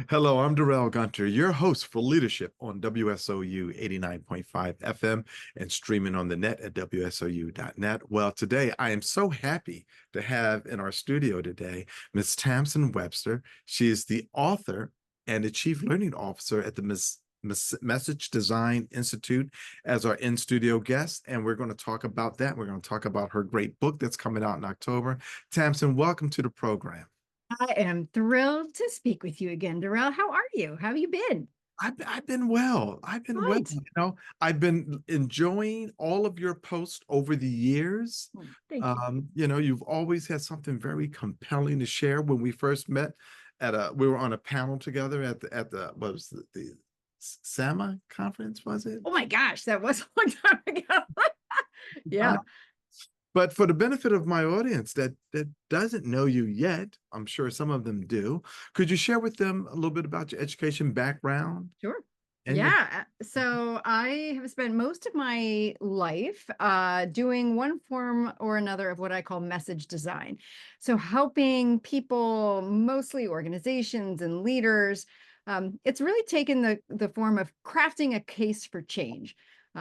Hello, I'm Darrell Gunter, your host for Leadership on WSOU 89.5 FM and streaming on the net at WSOU.net. Well, today I am so happy to have in our studio today Ms. Tamsen Webster. She is the author and the Chief Learning Officer at the Message Design Institute as our in-studio guest, and we're going to talk about that. We're going to talk about her great book that's coming out in October. Tamsen, welcome to the program. I am thrilled to speak with you again, Darrell. How are you? How have you been? I've been well. I've been well. Good. I've been enjoying all of your posts over the years. Thank you. You've always had something very compelling to share. When we first met we were on a panel together at the what was the SAMA conference, was it? Oh my gosh, that was a long time ago. Uh, Yeah, but for the benefit of my audience that doesn't know you yet, I'm sure some of them do. Could you share with them a little bit about your education background sure. and your Yeah. So I have spent most of my life doing one form or another of what I call message design. So helping people, mostly organizations and leaders. It's really taken the form of crafting a case for change.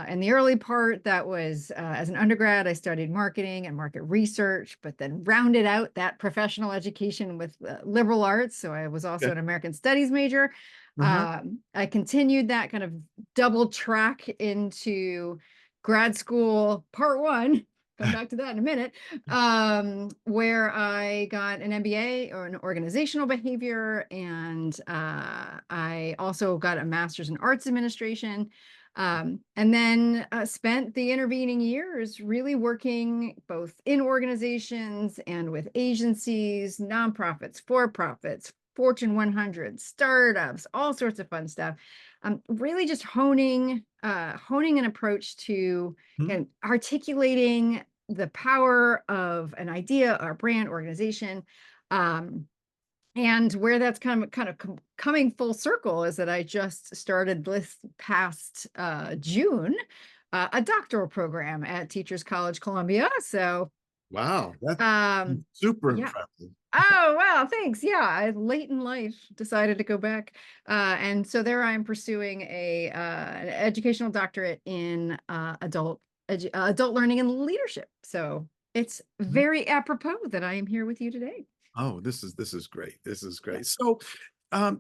In the early part, that was as an undergrad, I studied marketing and market research, but then rounded out that professional education with liberal arts. So I was also an American Studies major. uh-huh. I continued that kind of double track into grad school part one. Come back to that in a minute, where I got an MBA or an organizational behavior, and I also got a master's in arts administration. And then spent the intervening years really working both in organizations and with agencies, nonprofits, for-profits, Fortune 100, startups, all sorts of fun stuff. Really just honing an approach to kind of articulating the power of an idea, or brand, organization. And where that's kind of coming full circle is that I just started this past June a doctoral program at Teachers College Columbia. So, Wow, that's super yeah. impressive. Oh, wow, thanks. Yeah, I late in life decided to go back. And so there I am pursuing an educational doctorate in adult learning and leadership. So it's very apropos that I am here with you today. Oh, this is great. This is Yeah. great. So,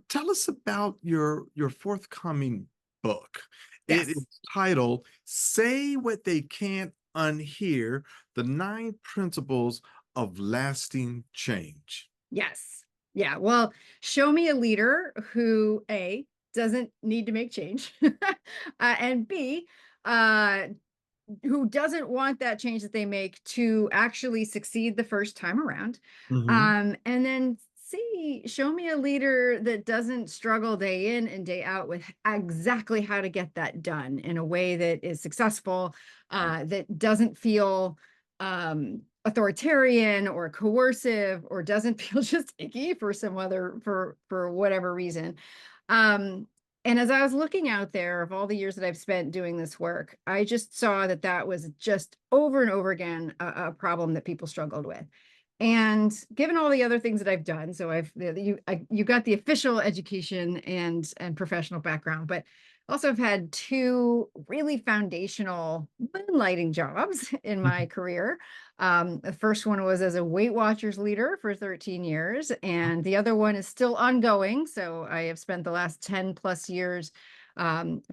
tell us about your forthcoming book. It Yes. is titled "Say What They Can't Unhear: The Nine Principles of Lasting Change." Yes. Yeah. Well, show me a leader who A, doesn't need to make change, and B, uh, who doesn't want that change that they make to actually succeed the first time around. Mhm. And then C, show me a leader that doesn't struggle day in and day out with exactly how to get that done in a way that is successful, that doesn't feel authoritarian or coercive, or doesn't feel just icky for some other for whatever reason. Um, and as I was looking out there of all the years that I've spent doing this work, I just saw that that was just over and over again a problem that people struggled with. And given all the other things that I've done, so you got the official education and professional background, but also I've had two really foundational moonlighting jobs in my career. The first one was as a Weight Watchers leader for 13 years, and the other one is still ongoing. So I have spent the last 10 plus years,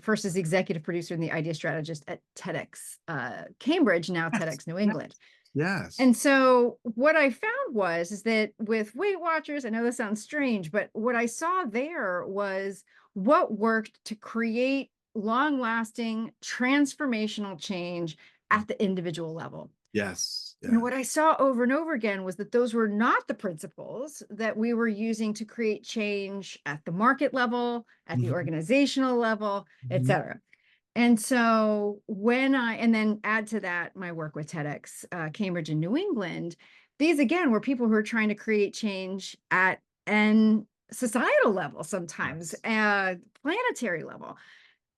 first as the executive producer and the idea strategist at TEDx Cambridge, now Yes, TEDx New yes, England. yes. And so what I found is that with Weight Watchers, I know this sounds strange, but what I saw there was what worked to create long-lasting transformational change at the individual level. Yes, And yes. what I saw over and over again was that those were not the principles that we were using to create change at the market level, at the Mhm, organizational level, et mhm. cetera. And so and then add to that my work with TEDx, Cambridge and New England, these again were people who are trying to create change at an societal level, sometimes Yes. planetary level.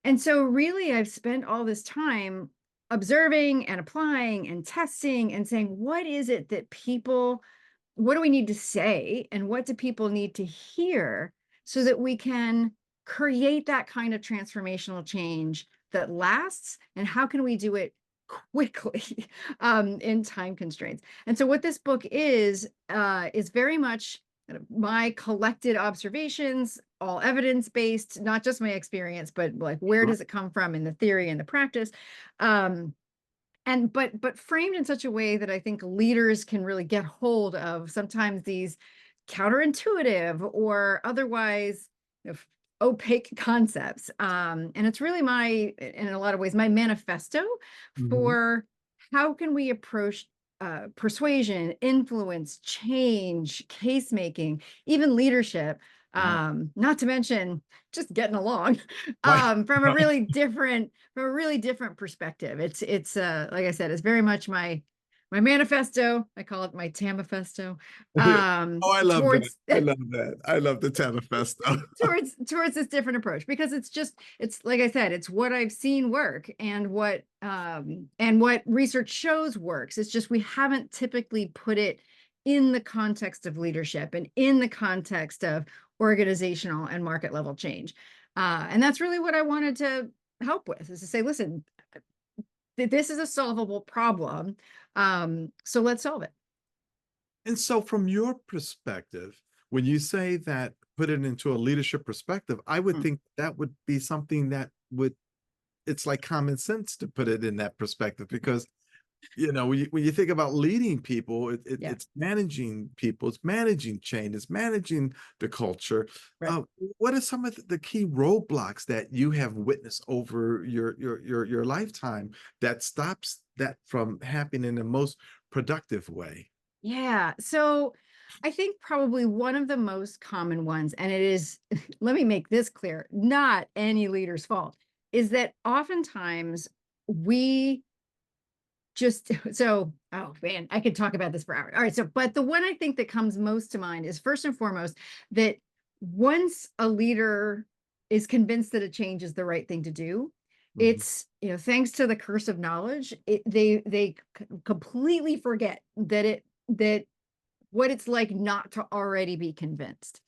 And so really I've spent all this time observing and applying and testing and saying, what is it that what do we need to say? And what do people need to hear so that we can create that kind of transformational change that lasts? And how can we do it quickly in time constraints? And so what this book is very much my collected observations, all evidence-based, not just my experience, but like, where does it come from in the theory and the practice? But framed in such a way that I think leaders can really get hold of sometimes these counterintuitive or otherwise, opaque concepts. And it's really in a lot of ways, my manifesto for how can we approach persuasion, influence, change, case making, even leadership, not to mention just getting along, Right. from a really different perspective. It's like I said, it's very much my manifesto. I call it my Tamifesto. Oh, I love that. Towards I love that. I love the manifesto. towards this different approach, because it's like I said, it's what I've seen work and what research shows works. It's just we haven't typically put it in the context of leadership and in the context of organizational and market level change. And that's really what I wanted to help with, is to say, listen, this is a solvable problem. So let's solve it. And so from your perspective, when you say that, put it into a leadership perspective, I would think that would be something that it's like common sense to put it in that perspective, because when you think about leading people, it's managing people, it's managing change, it's managing the culture. Right. What are some of the key roadblocks that you have witnessed over your lifetime that stops that from happening in the most productive way? Yeah. So I think probably one of the most common ones, and it is, let me make this clear, not any leader's fault, is that oftentimes we oh man, I could talk about this for hours. All right. So, but the one I think that comes most to mind is, first and foremost, that once a leader is convinced that a change is the right thing to do, it's, thanks to the curse of knowledge, they completely forget that what it's like not to already be convinced.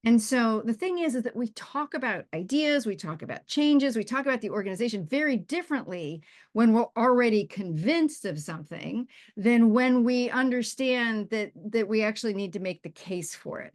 And so the thing is that we talk about ideas, we talk about changes, we talk about the organization very differently when we're already convinced of something than when we understand that we actually need to make the case for it.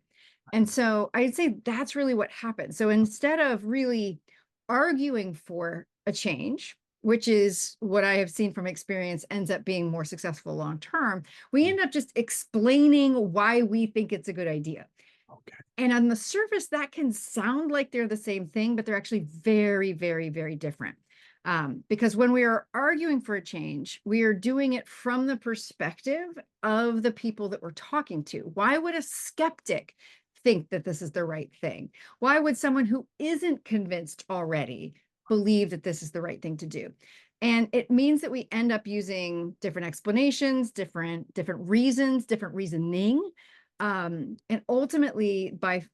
And so I'd say that's really what happens. So instead of really arguing for a change, which is what I have seen from experience ends up being more successful long term, we end up just explaining why we think it's a good idea. Okay. And on the surface, that can sound like they're the same thing, but they're actually very, very, very different. Because when we are arguing for a change, we are doing it from the perspective of the people that we're talking to. Why would a skeptic think that this is the right thing? Why would someone who isn't convinced already believe that this is the right thing to do? And it means that we end up using different explanations, different reasons, different reasoning. And ultimately, by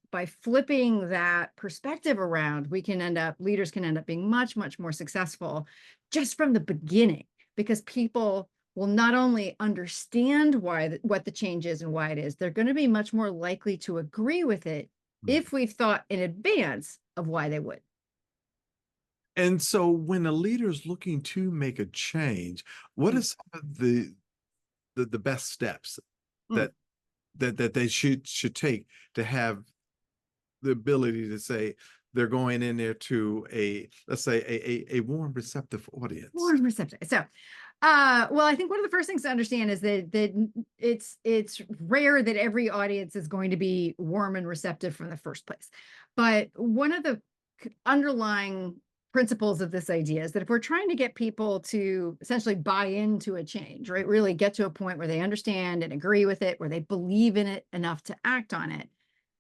flipping that perspective around, leaders can end up being much, much more successful just from the beginning, because people will not only understand what the change is and why it is, they're going to be much more likely to agree with it if we've thought in advance of why they would. And so when a leader is looking to make a change, what are some of the best steps that they should take to have the ability to say they're going in there to let's say a warm, receptive audience? Warm, receptive. So, well, I think one of the first things to understand is that it's rare that every audience is going to be warm and receptive from the first place. But one of the underlying principles of this idea is that if we're trying to get people to essentially buy into a change, right, really get to a point where they understand and agree with it, where they believe in it enough to act on it,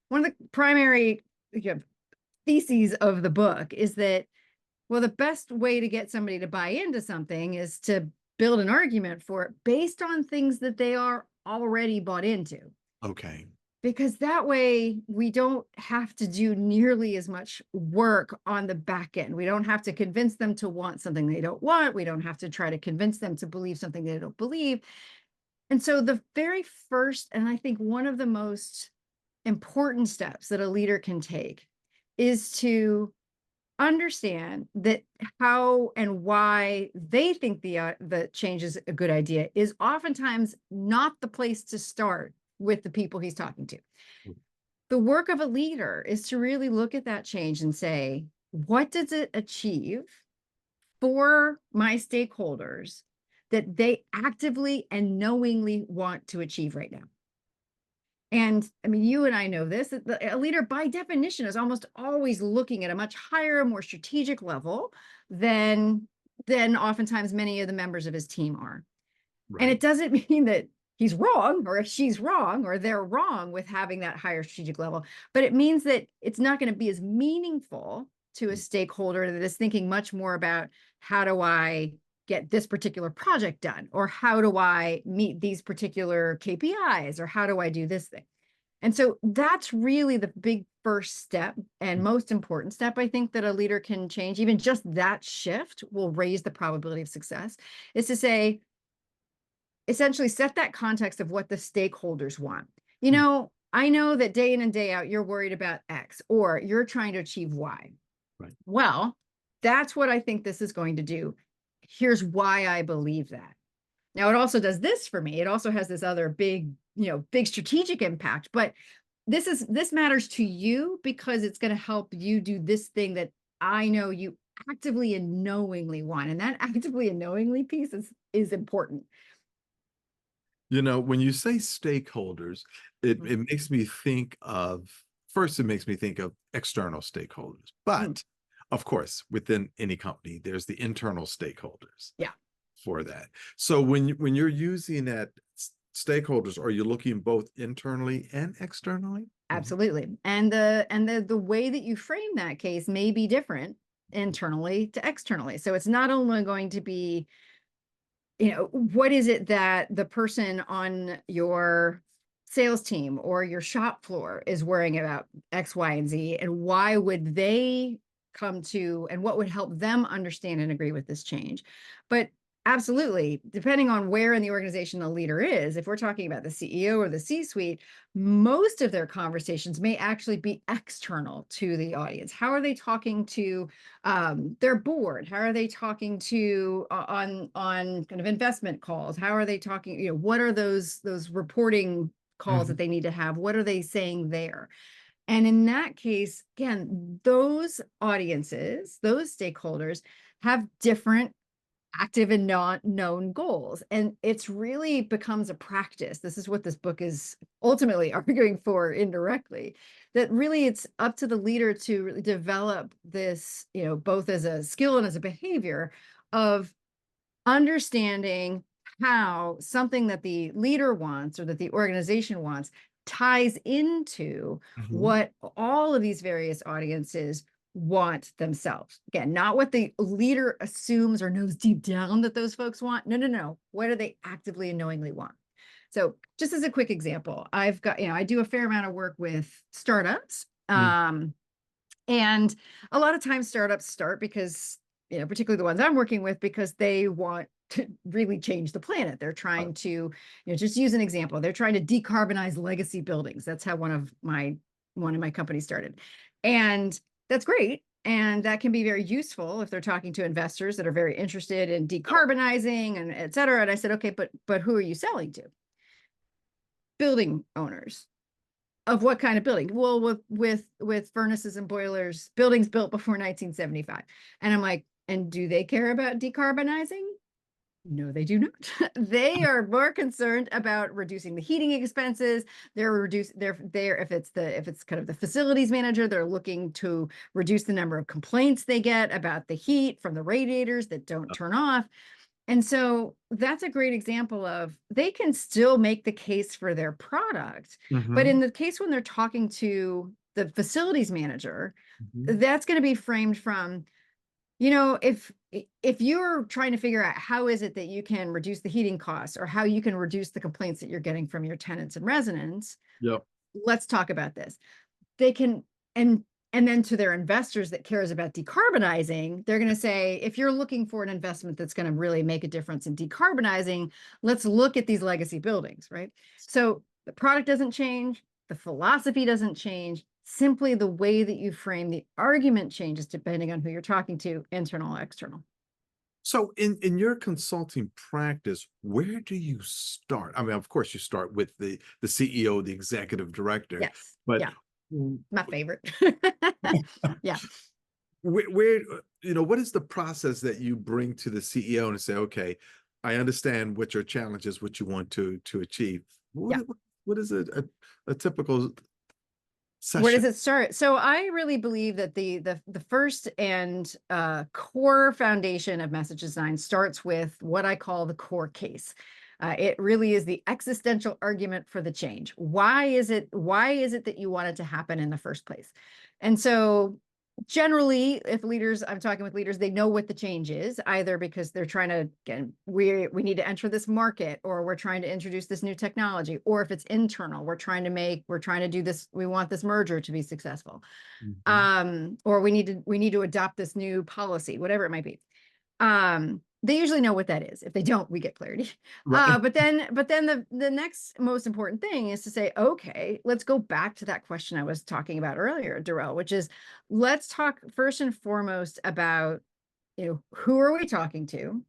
one of the primary theses of the book is that, well, the best way to get somebody to buy into something is to build an argument for it based on things that they are already bought into. Okay. Because that way we don't have to do nearly as much work on the back end. We don't have to convince them to want something they don't want. We don't have to try to convince them to believe something they don't believe. And so the very first, and I think one of the most important steps that a leader can take is to understand that how and why they think the change is a good idea is oftentimes not the place to start with the people he's talking to. The work of a leader is to really look at that change and say, what does it achieve for my stakeholders that they actively and knowingly want to achieve right now? And I mean, you and I know this, that a leader by definition is almost always looking at a much higher, more strategic level than oftentimes many of the members of his team are. And it Right. doesn't mean that he's wrong or she's wrong or they're wrong with having that higher strategic level, but it means that it's not going to be as meaningful to a stakeholder that is thinking much more about how do I get this particular project done, or how do I meet these particular KPIs, or how do I do this thing. And so that's really the big first step and most important step, I think, that a leader can change. Even just that shift will raise the probability of success, is to say, essentially set that context of what the stakeholders want. You know, I know that day in and day out, you're worried about X, or you're trying to achieve Y. Right. Well, that's what I think this is going to do. Here's why I believe that. Now, it also does this for me. It also has this other big, big strategic impact, but this matters to you because it's going to help you do this thing that I know you actively and knowingly want. And that actively and knowingly piece is important. When you say stakeholders, it makes me think of, first, it makes me think of external stakeholders. But of course, within any company, there's the internal stakeholders. Yeah. For that. So when you're using that stakeholders, are you looking both internally and externally? Absolutely. And the way that you frame that case may be different internally to externally. So it's not only going to be, what is it that the person on your sales team or your shop floor is worrying about X, Y, and Z, and why would they come to, and what would help them understand and agree with this change. But absolutely, depending on where in the organization the leader is, if we're talking about the CEO or the C-suite, most of their conversations may actually be external to the audience. How are they talking to their board? How are they talking to on kind of investment calls? How are they talking? What are those reporting calls that they need to have? What are they saying there? And in that case, again, those audiences, those stakeholders have different active and not known goals. And it's really becomes a practice. This is what this book is ultimately arguing for indirectly, that really it's up to the leader to really develop this, both as a skill and as a behavior of understanding how something that the leader wants or that the organization wants ties into what all of these various audiences want themselves. Again, not what the leader assumes or knows deep down that those folks want. No. What do they actively and knowingly want? So just as a quick example, I've got, I do a fair amount of work with startups. And a lot of times startups start because, particularly the ones I'm working with, because they want to really change the planet. They're trying to, just use an example. They're trying to decarbonize legacy buildings. That's how one of my companies started. And that's great. And that can be very useful if they're talking to investors that are very interested in decarbonizing and et cetera. And I said, okay, but who are you selling to? Building owners. Of what kind of building? Well, with furnaces and boilers, buildings built before 1975. And I'm like, and do they care about decarbonizing? No, they do not. They are more concerned about reducing the heating expenses. They're if it's kind of the facilities manager, they're looking to reduce the number of complaints they get about the heat from the radiators that don't turn off. And so that's a great example of they can still make the case for their product. But in the case when they're talking to the facilities manager, that's going to be framed from, if you're trying to figure out how is it that you can reduce the heating costs or how you can reduce the complaints that you're getting from your tenants and residents, let's talk about this. They can, and then to their investors that cares about decarbonizing, they're going to say, if you're looking for an investment that's going to really make a difference in decarbonizing, let's look at these legacy buildings, right? So the product doesn't change. the philosophy doesn't change. Simply the way that you frame the argument changes depending on who you're talking to, internal or external. So in your consulting practice, where do you start? I mean, of course, you start with the CEO, the executive director, Yes. but Yeah. My favorite. Yeah. where what is the process that you bring to the CEO and say, okay, I understand what your challenge is, what you want to achieve. Yeah. What is a typical Where session? does it start? So I really believe that the first and core foundation of message design starts with what I call the core case. It really is the existential argument for the change. Why is it that you want it to happen in the first place? And so generally, if leaders, I'm talking with leaders, they know what the change is, either because they're trying to, again, we need to enter this market, or we're trying to introduce this new technology, or if it's internal, we're trying to do this, we want this merger to be successful. Mhm. Or we need to adopt this new policy, whatever it might be. They usually know what that is. If they don't, we get clarity. Right. But then the next most important thing is to say, okay, let's go back to that question I was talking about earlier, Darrell, which is, let's talk first and foremost about, who are we talking to?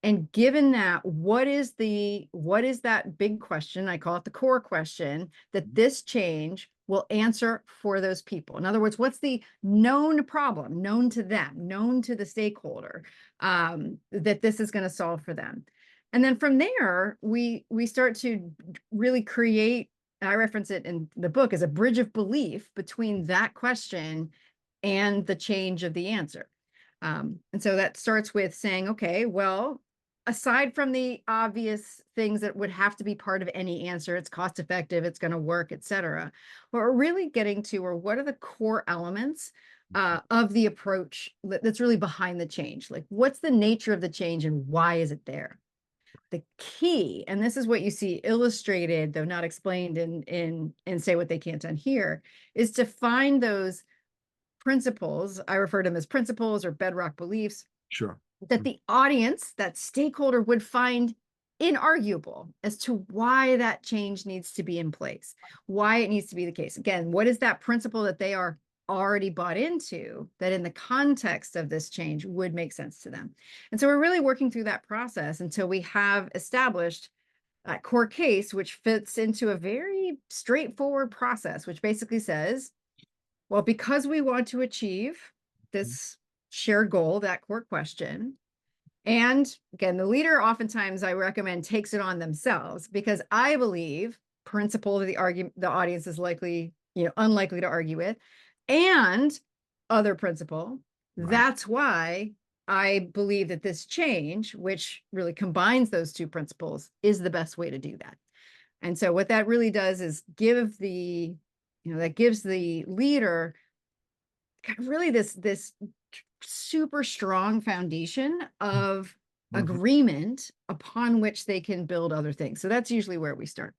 And given that, what is that big question? I call it the core question that this change will answer for those people. In other words, what's the known problem, known to them, known to the stakeholder, that this is going to solve for them? And then from there, we start to really create, I reference it in the book as a bridge of belief between that question and the change of the answer. And so that starts with saying, okay, well, aside from the obvious things that would have to be part of any answer, it's cost effective, it's going to work, et cetera, what we're really getting to are what are the core elements of the approach that's really behind the change? Like, what's the nature of the change and why is it there? The key, and this is what you see illustrated, though not explained in Say What They Can't Unhear, is to find those principles. I refer to them as principles or bedrock beliefs Sure. that the audience, that stakeholder, would find inarguable as to why that change needs to be in place, why it needs to be the case. Again, what is that principle that they are already bought into that in the context of this change would make sense to them? And so we're really working through that process until we have established that core case, which fits into a very straightforward process, which basically says, well, because we want to achieve this shared goal, that core question, and again, the leader oftentimes I recommend takes it on themselves, because I believe principle that the audience is unlikely to argue with, and other principle. Right. That's why I believe that this change, which really combines those two principles, is the best way to do that. And so what that really does is gives the leader really this super strong foundation of Mhm. agreement upon which they can build other things. So that's usually where we start.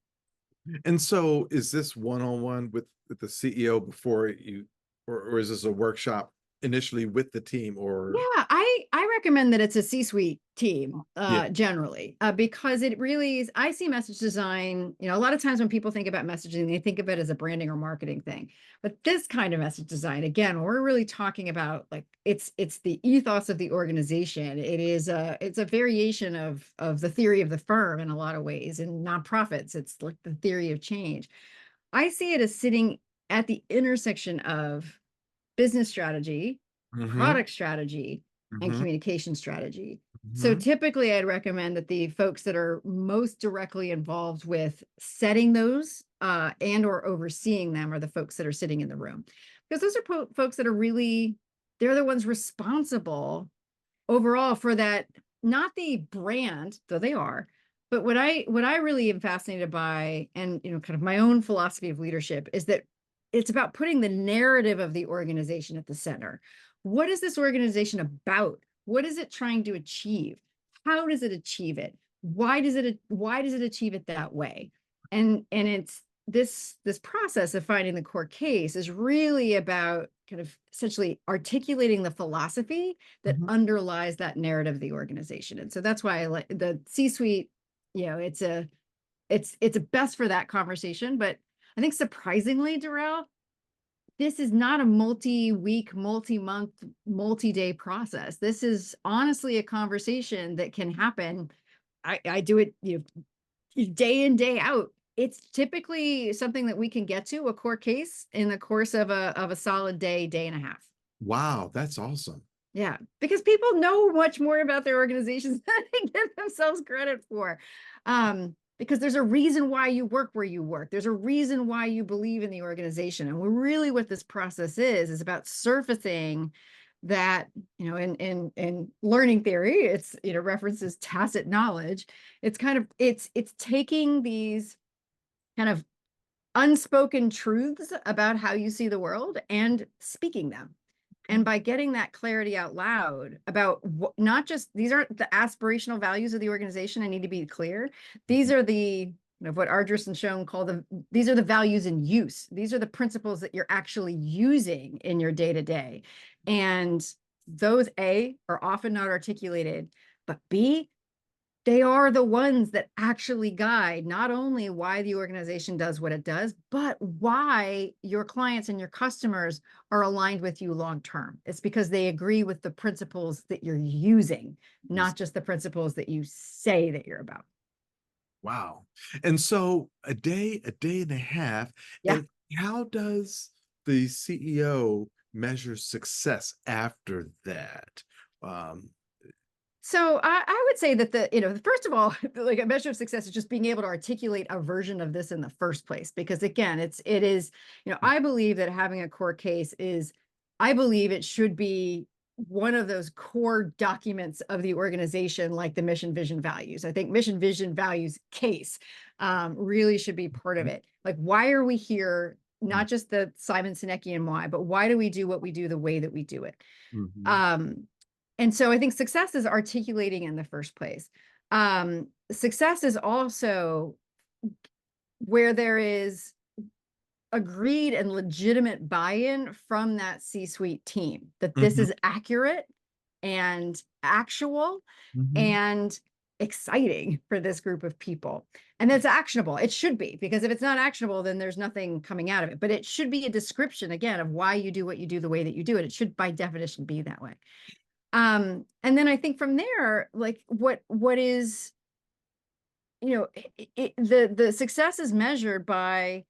And so is this one-on-one with the CEO before you, or is this a workshop initially with the team, or? Yeah, I recommend that it's a C-suite team Yeah. generally, because it really is. I see message design, a lot of times when people think about messaging, they think of it as a branding or marketing thing. But this kind of message design, again, we're really talking about, like, it's the ethos of the organization. It's a variation of the theory of the firm in a lot of ways. In nonprofits, it's like the theory of change. I see it as sitting at the intersection of business strategy, Hmm. product strategy, and Hmm. communication strategy. So Hmm. typically I'd recommend that the folks that are most directly involved with setting those and or overseeing them are the folks that are sitting in the room, because those are folks that are they're the ones responsible overall for that, not the brand, though they are, but what I really am fascinated by, and kind of my own philosophy of leadership, is that it's about putting the narrative of the organization at the center. What is this organization about? What is it trying to achieve? How does it achieve it? Why does it achieve it that way? And it's this process of finding the core case is really about kind of essentially articulating the philosophy that Hmm. underlies that narrative of the organization. And so that's why I like the C-suite. It's a best for that conversation. But I think surprisingly, Darrell, this is not a multi-week, multi-month, multi-day process. This is honestly a conversation that can happen. I do it, day in, day out. It's typically something that we can get to a court case in the course of a solid day, day and a half. Wow, that's awesome. Yeah, because people know much more about their organizations than they give themselves credit for. Because there's a reason why you work where you work. There's a reason why you believe in the organization. And really what this process is about surfacing that, in learning theory, it's, references tacit knowledge. It's kind of, it's taking these kind of unspoken truths about how you see the world and speaking them. And by getting that clarity out loud about not just, these aren't the aspirational values of the organization, I need to be clear. These are the, what Ardress and Schoen call these are the values in use. These are the principles that you're actually using in your day-to-day. And those, A, are often not articulated, but B, they are the ones that actually guide not only why the organization does what it does, but why your clients and your customers are aligned with you long term. It's because they agree with the principles that you're using, not just the principles that you say that you're about. Wow. And so a day and a half. Yeah. And how does the CEO measure success after that? So I would say that first of all, like a measure of success is just being able to articulate a version of this in the first place. Because again, it is, I believe that having a court case I believe it should be one of those core documents of the organization, like the mission, vision, values. I think mission, vision, values case really should be part of it. Like, why are we here? Not just the Simon Sinek and why, but why do we do what we do the way that we do it? And so I think success is articulating in the first place. Success is also where there is agreed and legitimate buy-in from that C-suite team, that this is accurate and actual and exciting for this group of people. And that's actionable. It should be, because if it's not actionable, then there's nothing coming out of it. But it should be a description, again, of why you do what you do the way that you do it. It should, by definition, be that way. And then I think from there, like what is, the success is measured by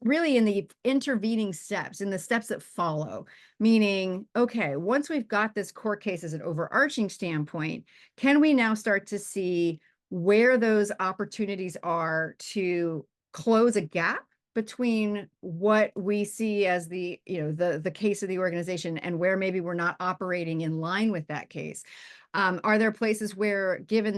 really in the intervening steps, in the steps that follow, meaning, okay, once we've got this court case as an overarching standpoint, can we now start to see where those opportunities are to close a gap between what we see as the case of the organization and where maybe we're not operating in line with that case? Are there places where, given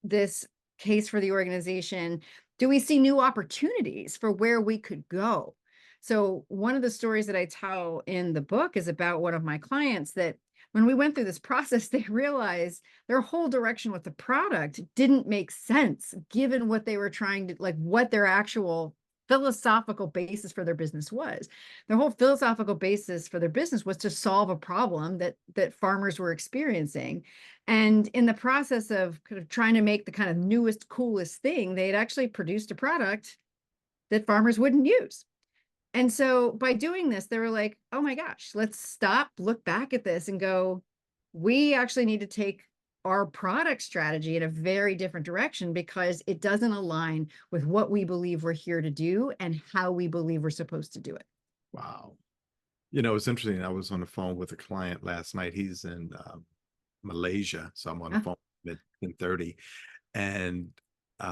this case for the organization, do we see new opportunities for where we could go? So one of the stories that I tell in the book is about one of my clients that when we went through this process, they realized their whole direction with the product didn't make sense given what they were trying to, like, what their actual philosophical basis for their business was. Their whole philosophical basis for their business was to solve a problem that farmers were experiencing. And in the process of kind of trying to make the kind of newest, coolest thing, they had actually produced a product that farmers wouldn't use. And so by doing this, they were like, oh my gosh, let's stop, look back at this and go, we actually need to take our product strategy in a very different direction because it doesn't align with what we believe we're here to do and how we believe we're supposed to do it. Wow. It's interesting. I was on the phone with a client last night. He's in Malaysia. So I'm on the phone at 10:30. And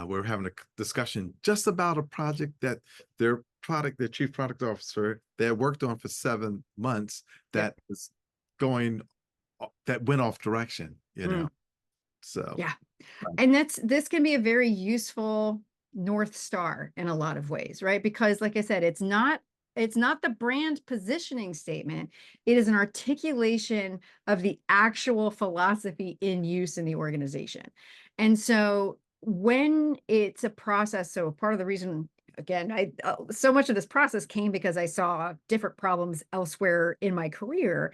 we're having a discussion just about a project that their chief product officer, they had worked on for 7 months that went off direction, So yeah. And this can be a very useful North Star in a lot of ways, right? Because like I said, it's not the brand positioning statement. It is an articulation of the actual philosophy in use in the organization. And so when it's a process, so part of the reason, again, so much of this process came because I saw different problems elsewhere in my career.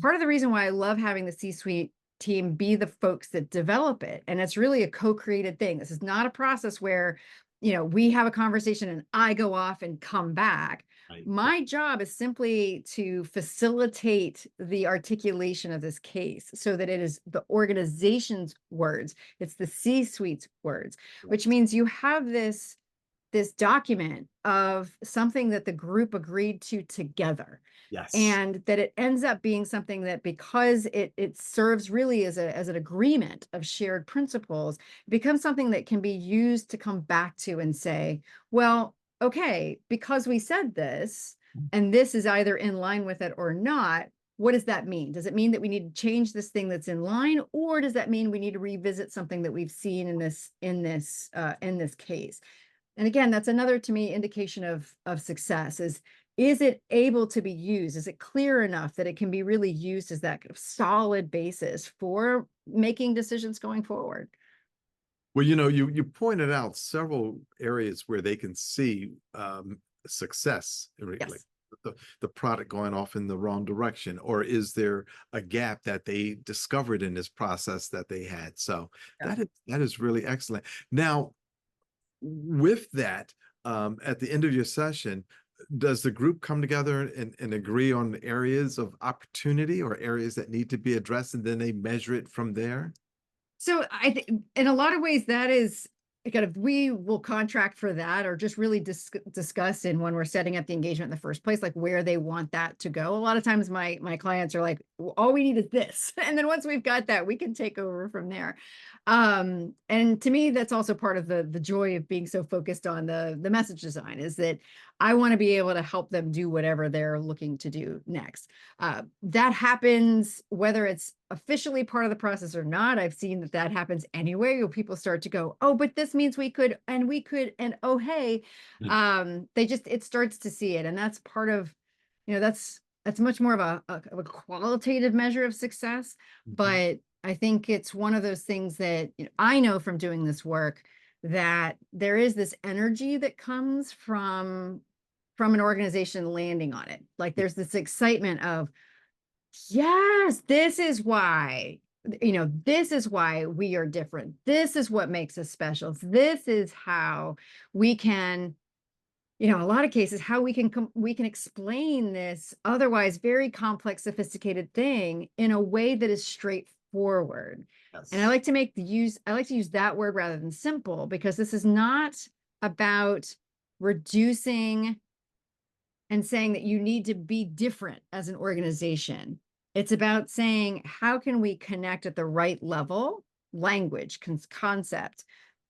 Part of the reason why I love having the C-suite team be the folks that develop it. And it's really a co-created thing. This is not a process where, we have a conversation and I go off and come back. Right. My job is simply to facilitate the articulation of this case so that it is the organization's words, it's the C-suite's words, which means you have this document of something that the group agreed to together. Yes. And that it ends up being something that, because it serves really as an agreement of shared principles, it becomes something that can be used to come back to and say, well, okay, because we said this, and this is either in line with it or not, what does that mean? Does it mean that we need to change this thing that's in line, or does that mean we need to revisit something that we've seen in this case? And again, that's another, to me, indication of success is it able to be used? Is it clear enough that it can be really used as that kind of solid basis for making decisions going forward? Well, you pointed out several areas where they can see success, like Yes. the product going off in the wrong direction, or is there a gap that they discovered in this process that they had? So Yeah. that is really excellent. Now, with that, at the end of your session, does the group come together and agree on areas of opportunity or areas that need to be addressed, and then they measure it from there? So I think in a lot of ways that is kind of, we will contract for that, or just really discuss in when we're setting up the engagement in the first place, like where they want that to go. A lot of times my clients are like, well, all we need is this. And then once we've got that, we can take over from there. And to me, that's also part of the joy of being so focused on the message design, is that I want to be able to help them do whatever they're looking to do next. That happens whether it's officially part of the process or not. I've seen that happens anyway, where people start to go, oh, but this means we could, and oh, hey, it starts to see it. And that's part of, that's much more of a qualitative measure of success. But I think it's one of those things that I know from doing this work, that there is this energy that comes from an organization landing on it. Like there's this excitement of, yes, this is why, this is why we are different. This is what makes us special. This is how we can, a lot of cases, how we can explain this otherwise very complex, sophisticated thing in a way that is straightforward. Yes. And I like to use that word rather than simple, because this is not about reducing and saying that you need to be different as an organization. It's about saying, how can we connect at the right level, language, concept,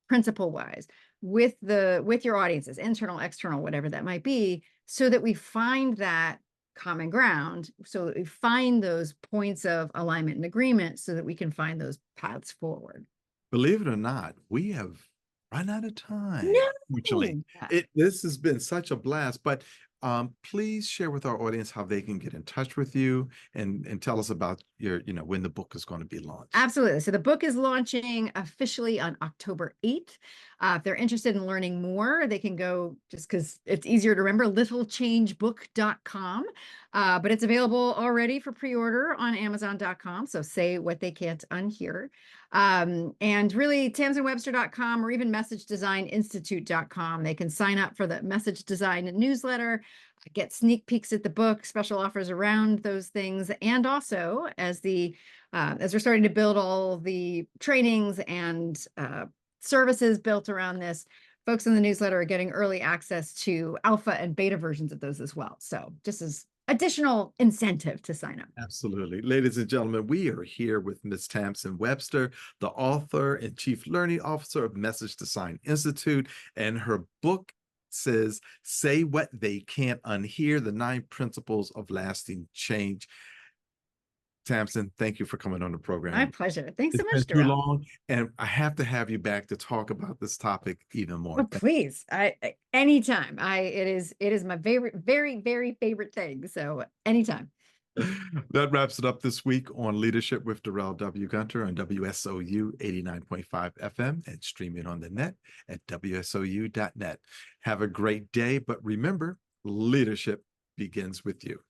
principle wise, with your audiences, internal, external, whatever that might be, so that we find that common ground, so that we find those points of alignment and agreement, so that we can find those paths forward. Believe it or not, we have run out of time. No. Unfortunately, this has been such a blast, but please share with our audience how they can get in touch with you, and tell us about your, when the book is going to be launched. Absolutely. So the book is launching officially on October 8th. If they're interested in learning more, they can go, just because it's easier to remember, littlechangebook.com. But it's available already for pre-order on Amazon.com. So say what they can't unhear. And really tamsenwebster.com, or even messagedesigninstitute.com. They can sign up for the message design newsletter, get sneak peeks at the book, special offers around those things. And also, as we're starting to build all the trainings and services built around this, folks in the newsletter are getting early access to alpha and beta versions of those as well. So just as additional incentive to sign up. Absolutely. Ladies and gentlemen, we are here with Ms. Tamsen Webster, the author and Chief Learning Officer of Message Design Institute, and her book says, Say What They Can't Unhear, the 9 Principles of Lasting Change. Tamsen, thank you for coming on the program. My pleasure. Thanks so much, It's been too Darrell. long, and I have to have you back to talk about this topic even more. Oh, please. Anytime. It is my favorite, very, very favorite thing. So anytime. That wraps it up this week on Leadership with Darrell W. Gunter on WSOU 89.5 FM and streaming on the net at WSOU.net. Have a great day, but remember, leadership begins with you.